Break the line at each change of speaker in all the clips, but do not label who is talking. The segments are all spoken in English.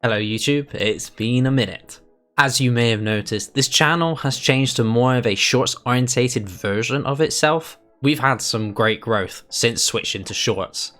Hello YouTube, it's been a minute. As you may have noticed, this channel has changed to more of a shorts orientated version of itself. We've had some great growth since switching to shorts.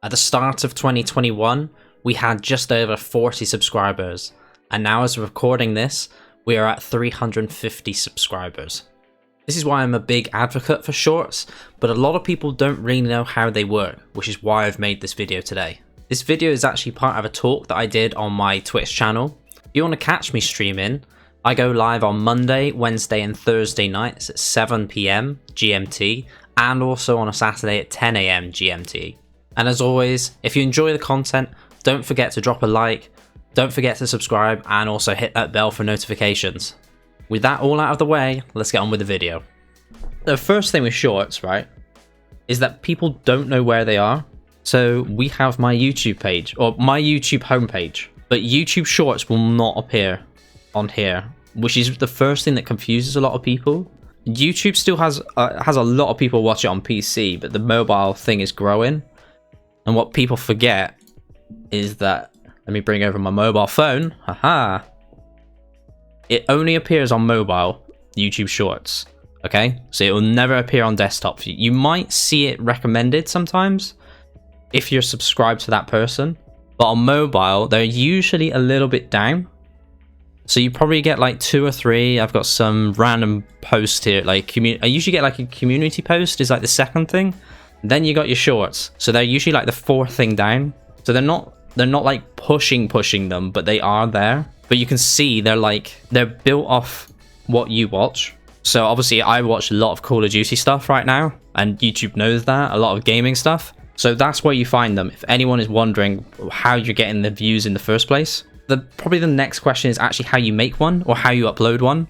At the start of 2021, we had just over 40 subscribers, and now as we're recording this, we are at 350 subscribers. This is why I'm a big advocate for shorts, but a lot of people don't really know how they work, which is why I've made this video today. This video is actually part of a talk that I did on my Twitch channel. If you want to catch me streaming, I go live on Monday, Wednesday and Thursday nights at 7 PM GMT, and also on a Saturday at 10 AM GMT. And as always, if you enjoy the content, don't forget to drop a like, don't forget to subscribe, and also hit that bell for notifications. With that all out of the way, let's get on with the video. The first thing with shorts, right, is that people don't know where they are. So we have my YouTube page, or my YouTube homepage, but YouTube Shorts will not appear on here, which is the first thing that confuses a lot of people. YouTube still has a lot of people watch it on PC, but the mobile thing is growing. And what people forget is that, let me bring over my mobile phone, haha. It only appears on mobile, YouTube Shorts, okay? So it will never appear on desktop. You might see it recommended sometimes, if you're subscribed to that person, but on mobile they're usually a little bit down, so you probably get like 2 or 3. I've got some random post here, like I usually get like a community post is like the second thing, then you got your shorts, so they're usually like the 4th thing down. So they're not like pushing them, but they are there. But you can see they're built off what you watch. So obviously I watch a lot of Call of Duty stuff right now, and YouTube knows that, a lot of gaming stuff. So that's where you find them, if anyone is wondering how you're getting the views in the first place. Probably the next question is actually how you make one, or how you upload one.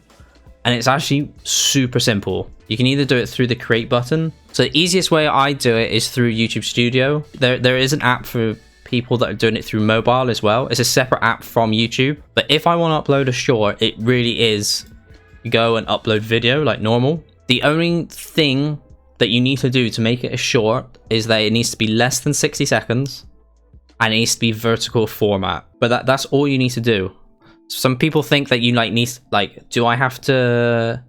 And it's actually super simple. You can either do it through the create button. So the easiest way I do it is through YouTube Studio. There is an app for people that are doing it through mobile as well. It's a separate app from YouTube. But if I want to upload a short, it really is go and upload video like normal. The only thing that you need to do to make it a short is that it needs to be less than 60 seconds and it needs to be vertical format. But that's all you need to do. Some people think that you do I have to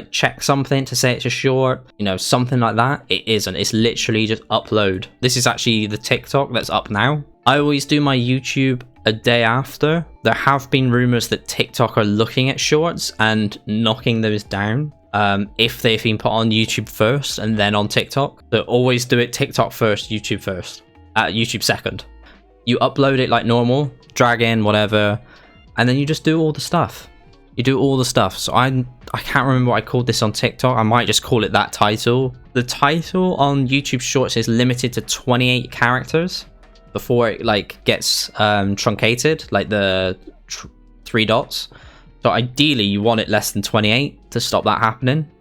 check something to say it's a short, something like that? It isn't. It's literally just upload. This is actually the TikTok that's up now. I always do my YouTube a day after. There have been rumors that TikTok are looking at shorts and knocking those down. If they've been put on YouTube first and then on TikTok. So always do it TikTok first, YouTube first, YouTube second. You upload it like normal, drag in whatever, and then you just do all the stuff. You do all the stuff. So I can't remember what I called this on TikTok. I might just call it that title. The title on YouTube Shorts is limited to 28 characters before it gets truncated, like the 3 dots. So ideally you want it less than 28 to stop that happening,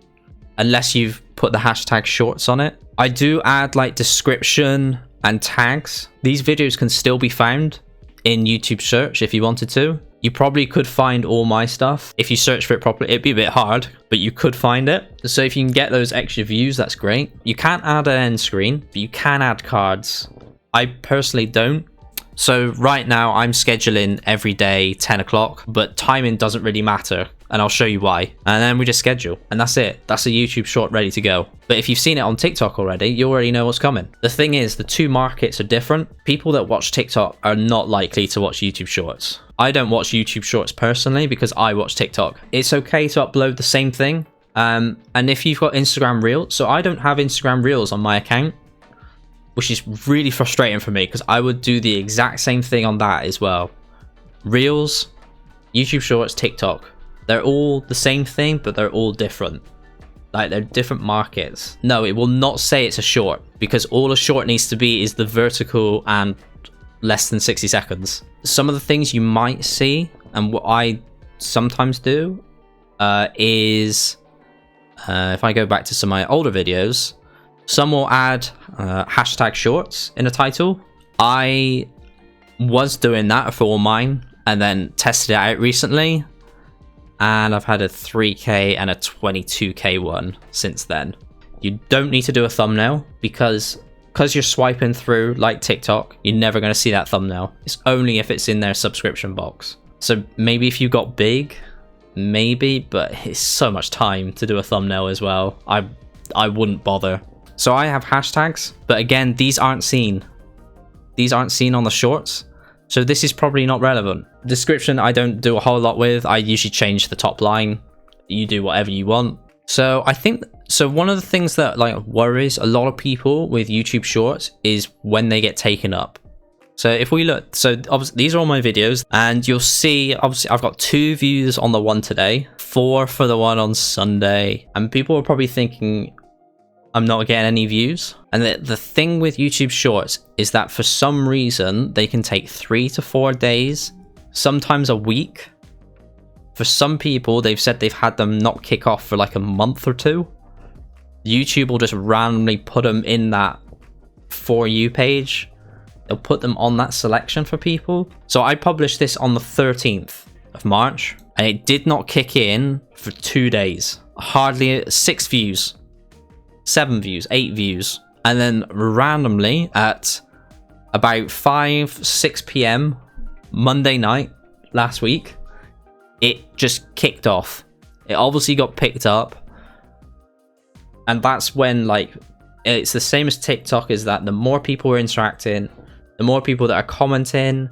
unless you've put the hashtag shorts on it. I do add description and tags. These videos can still be found in YouTube search if you wanted to. You probably could find all my stuff. If you search for it properly, it'd be a bit hard, but you could find it. So if you can get those extra views, that's great. You can't add an end screen, but you can add cards. I personally don't. So right now I'm scheduling every day 10 o'clock, but timing doesn't really matter, and I'll show you why. And then we just schedule, and that's it. That's a YouTube short ready to go. But if you've seen it on TikTok already, you already know what's coming. The thing is, the two markets are different. People that watch TikTok are not likely to watch YouTube shorts. I don't watch YouTube shorts personally because I watch TikTok. It's okay to upload the same thing. And if you've got Instagram Reels, so I don't have Instagram Reels on my account, which is really frustrating for me because I would do the exact same thing on that as well. Reels, YouTube Shorts, TikTok. They're all the same thing, but they're all different. They're different markets. No, it will not say it's a short, because all a short needs to be is the vertical and less than 60 seconds. Some of the things you might see, and what I sometimes do, is if I go back to some of my older videos, some will add hashtag shorts in the title. I was doing that for all mine and then tested it out recently, and I've had a 3K and a 22K one since then. You don't need to do a thumbnail because because you're swiping through like TikTok, you're never going to see that thumbnail. It's only if it's in their subscription box. So maybe if you got big, maybe, but it's so much time to do a thumbnail as well. I wouldn't bother. So I have hashtags, but again, these aren't seen. These aren't seen on the shorts. So this is probably not relevant. Description, I don't do a whole lot with. I usually change the top line. You do whatever you want. So I think, so one of the things that like worries a lot of people with YouTube Shorts is when they get taken up. So if we look, so obviously these are all my videos, and you'll see, obviously I've got 2 views on the one today, 4 for the one on Sunday, and people are probably thinking I'm not getting any views. And the thing with YouTube Shorts is that for some reason, they can take 3 to 4 days, sometimes a week. For some people, they've said they've had them not kick off for like a month or 2. YouTube will just randomly put them in that For You page. They'll put them on that selection for people. So I published this on the 13th of March, and it did not kick in for 2 days. Hardly 6 views, 7 views, 8 views. And then randomly at about 6 p.m. Monday night last week, it just kicked off. It obviously got picked up. And that's when, like, it's the same as TikTok, is that the more people are interacting, the more people that are commenting,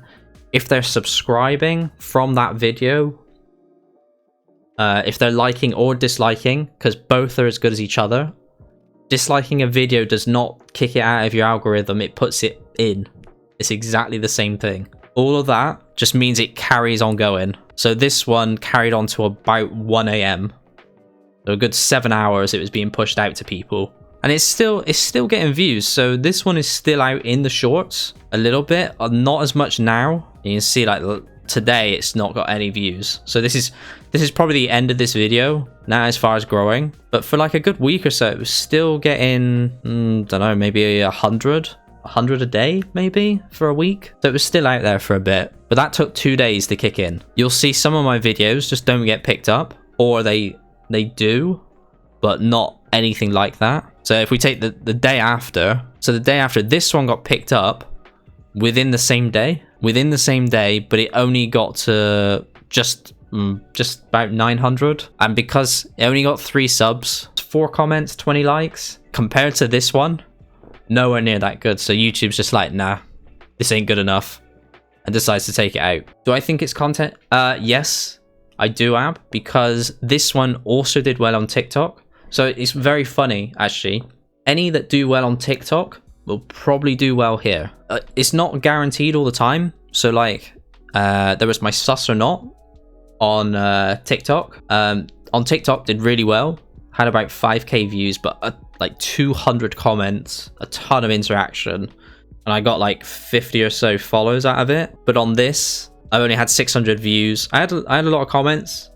if they're subscribing from that video, if they're liking or disliking, because both are as good as each other. Disliking a video does not kick it out of your algorithm, it puts it in. It's exactly the same thing. All of that just means it carries on going. So this one carried on to about 1 a.m. So a good 7 hours it was being pushed out to people. And it's still getting views. So this one is still out in the shorts a little bit, not as much now. You can see like today it's not got any views. So this is probably the end of this video now as far as growing. But for like a good week or so, it was still getting, don't know, maybe 100 a day maybe for a week. So it was still out there for a bit. But that took 2 days to kick in. You'll see some of my videos just don't get picked up, or they do, but not anything like that. So if we take the day after, so the day after, this one got picked up within the same day, but it only got to just about 900. And because it only got 3 subs, 4 comments, 20 likes, compared to this one, nowhere near that good. So YouTube's just like, nah, this ain't good enough, and decides to take it out. Do I think it's content? Yes, I do, because this one also did well on TikTok. So it's very funny, actually. Any that do well on TikTok will probably do well here. It's not guaranteed all the time. So like, there was my Sus or Not on TikTok. On TikTok did really well. Had about 5k views, but like 200 comments, a ton of interaction. And I got like 50 or so follows out of it. But on this, I only had 600 views. I had a lot of comments.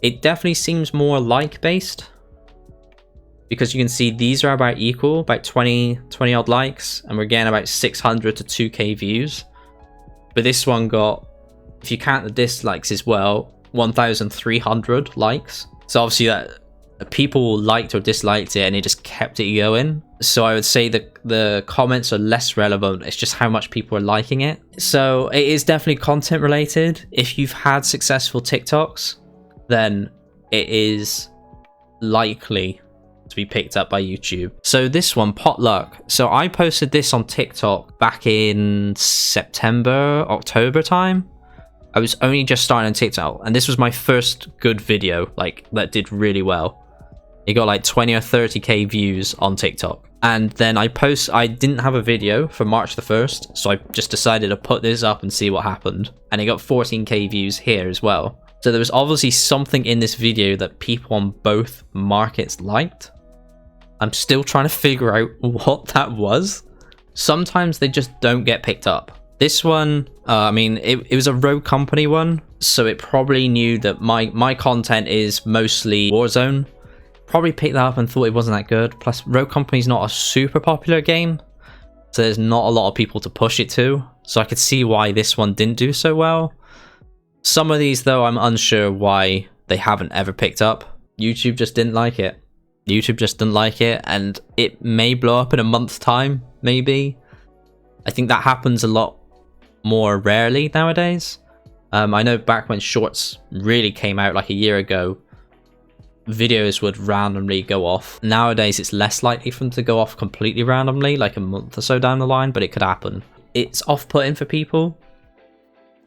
It definitely seems more like-based, because you can see these are about equal, about 20 odd likes, and we're getting about 600 to 2k views. But this one got, if you count the dislikes as well, 1,300 likes. So obviously that people liked or disliked it, and it just kept it going. So I would say that the comments are less relevant. It's just how much people are liking it. So it is definitely content related. If you've had successful TikToks, then it is likely to be picked up by YouTube. So this one, Potluck. So I posted this on TikTok back in September, October time. I was only just starting on TikTok, and this was my first good video, like, that did really well. It got like 20 or 30k views on TikTok. And then I didn't have a video for March the 1st, so I just decided to put this up and see what happened. And it got 14k views here as well. So there was obviously something in this video that people on both markets liked. I'm still trying to figure out what that was. Sometimes they just don't get picked up. This one, I mean, it was a Rogue Company one, so it probably knew that my content is mostly Warzone. Probably picked that up and thought it wasn't that good. Plus, Rogue Company's not a super popular game, so there's not a lot of people to push it to. So I could see why this one didn't do so well. Some of these, though, I'm unsure why they haven't ever picked up. YouTube just didn't like it. YouTube just didn't like it, and it may blow up in a month's time. maybe. I think that happens a lot more rarely nowadays. I know back when shorts really came out like a year ago, videos would randomly go off. Nowadays it's less likely for them to go off completely randomly, like a month or so down the line, but it could happen. It's off-putting for people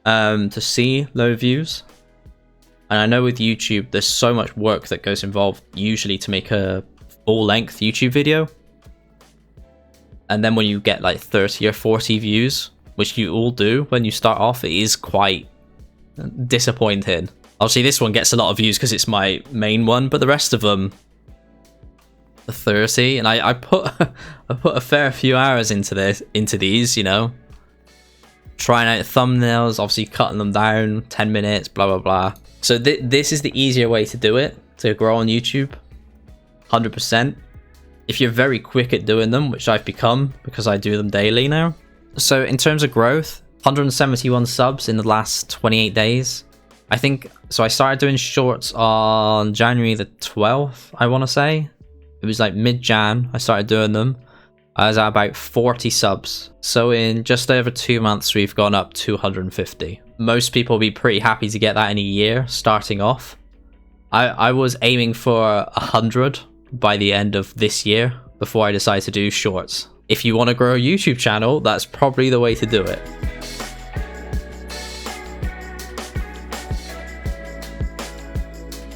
to see low views. And I know with YouTube, there's so much work that goes involved usually to make a full-length YouTube video. And then when you get like 30 or 40 views, which you all do when you start off, it is quite disappointing. Obviously, this one gets a lot of views because it's my main one, but the rest of them are 30. And I put I put a fair few hours into these, you know, trying out thumbnails, obviously cutting them down, 10 minutes, blah blah blah. So this is the easier way to do it, to grow on YouTube, 100%. If you're very quick at doing them, which I've become because I do them daily now. So in terms of growth, 171 subs in the last 28 days. I think, so I started doing shorts on January the 12th, I want to say. It was like mid-Jan, I started doing them. I was at about 40 subs. So in just over 2 months, we've gone up 250. Most people will be pretty happy to get that in a year, starting off. I was aiming for 100 by the end of this year, before I decided to do shorts. If you want to grow a YouTube channel, that's probably the way to do it.